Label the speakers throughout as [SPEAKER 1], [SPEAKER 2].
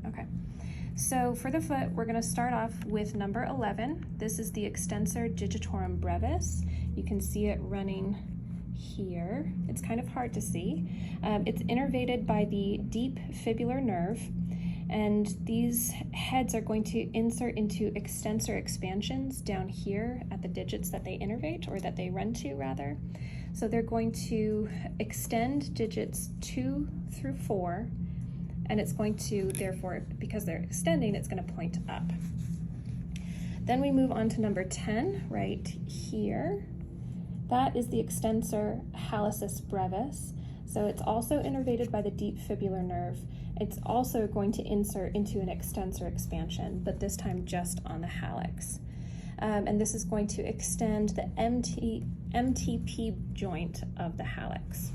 [SPEAKER 1] Okay. So for the foot, we're going to start off with number 11. This is the extensor digitorum brevis. You can see it running here. It's kind of hard to see. It's innervated by the deep fibular nerve, and these heads are going to insert into extensor expansions down here at the digits that they innervate, or that they run to rather. So they're going to extend digits 2 through 4, and it's going to, therefore, because they're extending, it's going to point up. Then we move on to number 10 right here. That is the extensor hallucis brevis. So it's also innervated by the deep fibular nerve. It's also going to insert into an extensor expansion, but this time just on the hallux. And this is going to extend the MTP joint of the hallux.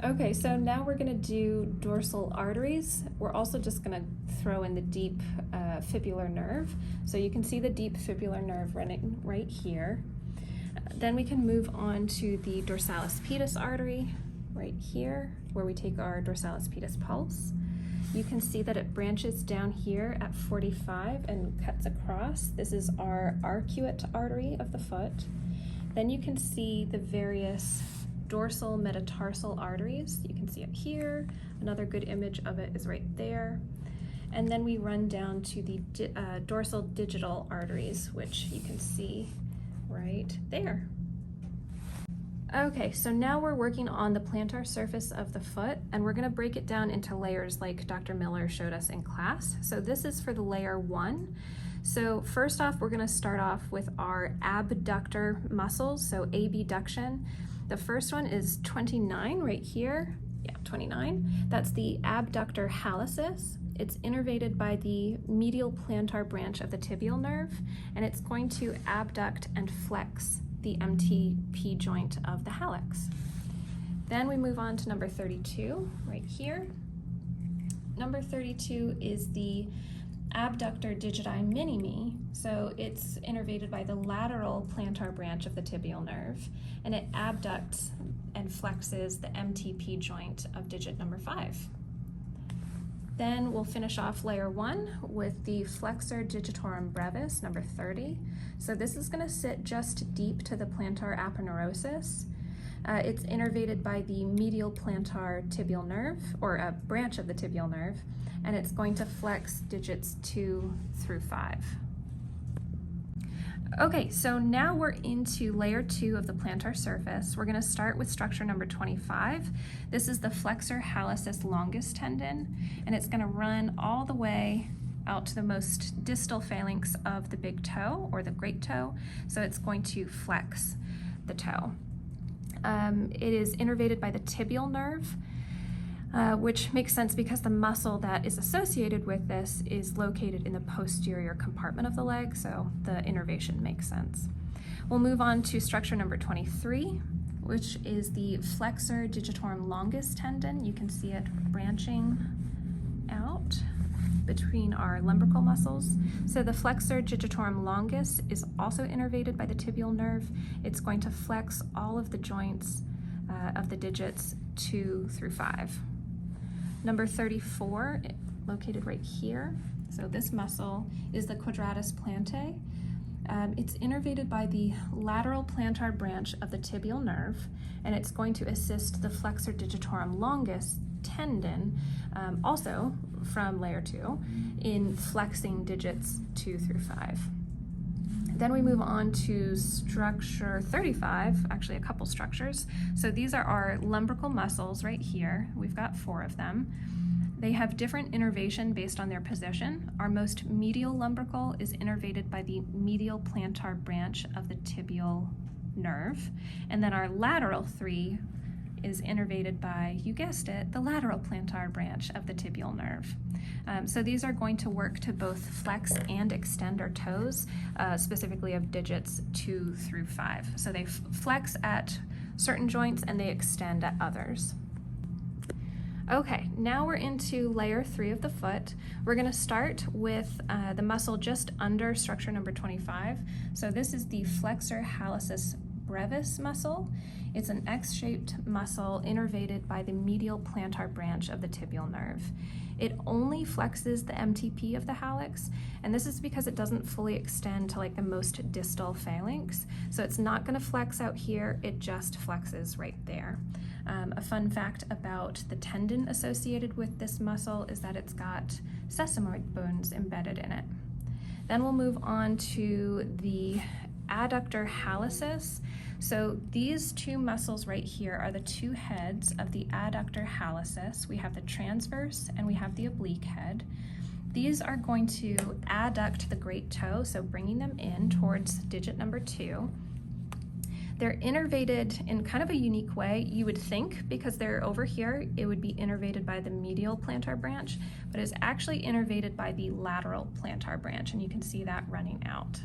[SPEAKER 1] Okay, so now we're going to do dorsal arteries. We're also just going to throw in the deep fibular nerve. So you can see the deep fibular nerve running right here. Then we can move on to the dorsalis pedis artery right here, where we take our dorsalis pedis pulse. You can see that it branches down here at 45 and cuts across. This is our arcuate artery of the foot. Then you can see the various dorsal metatarsal arteries. You can see it here. Another good image of it is right there. And then we run down to the dorsal digital arteries, which you can see right there. Okay, so now we're working on the plantar surface of the foot, and we're going to break it down into layers like Dr. Miller showed us in class. So this is for the layer 1. So first off, we're going to start off with our abductor muscles, so abduction. The first one is 29 right here. Yeah, 29. That's the abductor hallucis. It's innervated by the medial plantar branch of the tibial nerve, and it's going to abduct and flex the MTP joint of the hallux. Then we move on to number 32 right here. Number 32 is the abductor digiti minimi. So it's innervated by the lateral plantar branch of the tibial nerve, and it abducts and flexes the MTP joint of digit number 5. Then we'll finish off layer 1 with the flexor digitorum brevis, number 30. So this is going to sit just deep to the plantar aponeurosis. It's innervated by the medial plantar tibial nerve, or a branch of the tibial nerve, and it's going to flex digits 2 through 5. Okay, so now we're into layer 2 of the plantar surface. We're going to start with structure number 25. This is the flexor hallucis longus tendon, and it's going to run all the way out to the most distal phalanx of the big toe, or the great toe. So it's going to flex the toe. It is innervated by the tibial nerve, which makes sense because the muscle that is associated with this is located in the posterior compartment of the leg, so the innervation makes sense. We'll move on to structure number 23, which is the flexor digitorum longus tendon. You can see it branching out between our lumbrical muscles. So the flexor digitorum longus is also innervated by the tibial nerve. It's going to flex all of the joints of the digits 2 through 5. Number 34, located right here. So this muscle is the quadratus plantae. It's innervated by the lateral plantar branch of the tibial nerve, and it's going to assist the flexor digitorum longus tendon, also from layer 2, in flexing digits 2 through 5. Then we move on to structure 35, actually a couple structures. So these are our lumbrical muscles right here. We've got 4 of them. They have different innervation based on their position. Our most medial lumbrical is innervated by the medial plantar branch of the tibial nerve. And then our lateral 3 is innervated by, you guessed it, the lateral plantar branch of the tibial nerve. So these are going to work to both flex and extend our toes, specifically of digits 2 through 5. So they flex at certain joints and they extend at others. Okay, now we're into layer 3 of the foot. We're going to start with the muscle just under structure number 25. So this is the flexor hallucis brevis muscle. It's an X-shaped muscle innervated by the medial plantar branch of the tibial nerve. It only flexes the MTP of the hallux, and this is because it doesn't fully extend to like the most distal phalanx. So it's not going to flex out here, it just flexes right there. A fun fact about the tendon associated with this muscle is that it's got sesamoid bones embedded in it. Then we'll move on to the adductor hallucis. So these two muscles right here are the two heads of the adductor hallucis. We have the transverse and we have the oblique head. These are going to adduct the great toe, so bringing them in towards digit number 2. They're innervated in kind of a unique way, you would think, because they're over here, it would be innervated by the medial plantar branch, but it's actually innervated by the lateral plantar branch, and you can see that running out.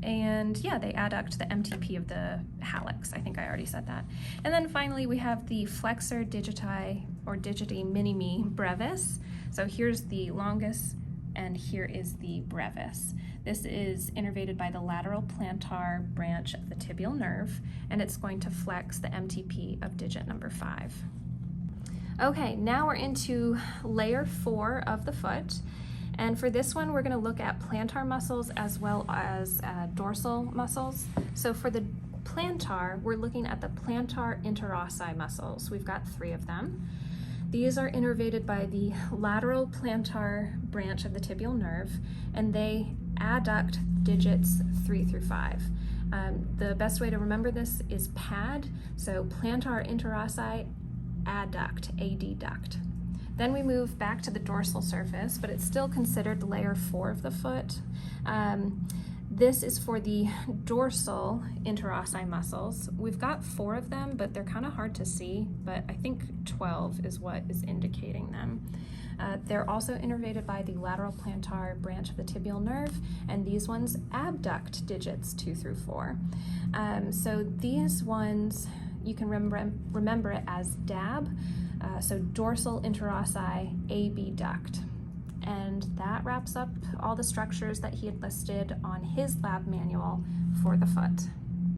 [SPEAKER 1] And yeah, they adduct the MTP of the hallux. I think I already said that. And then finally, we have the flexor digiti or digiti minimi brevis. So here's the longus, and here is the brevis. This is innervated by the lateral plantar branch of the tibial nerve, and it's going to flex the MTP of digit number 5. Okay, now we're into layer 4 of the foot. And for this one, we're going to look at plantar muscles as well as dorsal muscles. So for the plantar, we're looking at the plantar interossi muscles. We've got 3 of them. These are innervated by the lateral plantar branch of the tibial nerve, and they adduct digits 3 through 5. The best way to remember this is PAD, so plantar interossi adduct, adduct. Then we move back to the dorsal surface, but it's still considered layer 4 of the foot. This is for the dorsal interossi muscles. We've got 4 of them, but they're kind of hard to see, but I think 12 is what is indicating them. They're also innervated by the lateral plantar branch of the tibial nerve, and these ones abduct digits 2 through 4. So these ones, you can remember it as DAB, so dorsal interossi abduct. And that wraps up all the structures that he had listed on his lab manual for the foot.